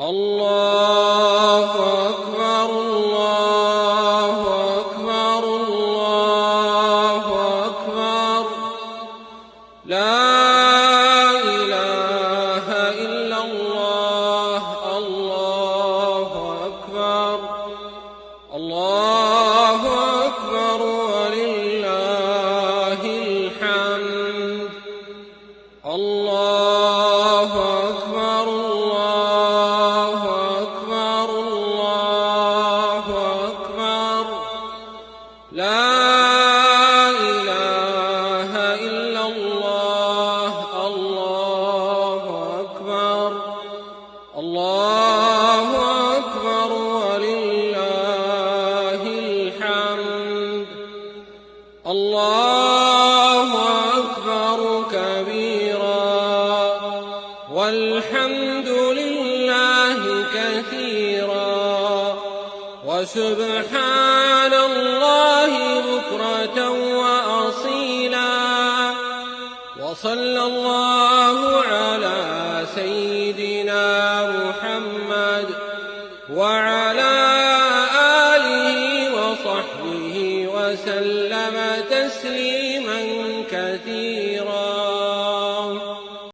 الله أكبر الله أكبر الله أكبر لا إله إلا الله الله أكبر الله أكبر ولله الحمد الله أكبر الله أكبر الله أكبر لا إله إلا الله الله أكبر الله أكبر ولله الحمد الله أكبر كبيرا والحمد لله كثيرا وسبحان الله بكرة وأصيلا وصلى الله على سيدنا محمد وعلى آله وصحبه وسلم تسليما كثيرا.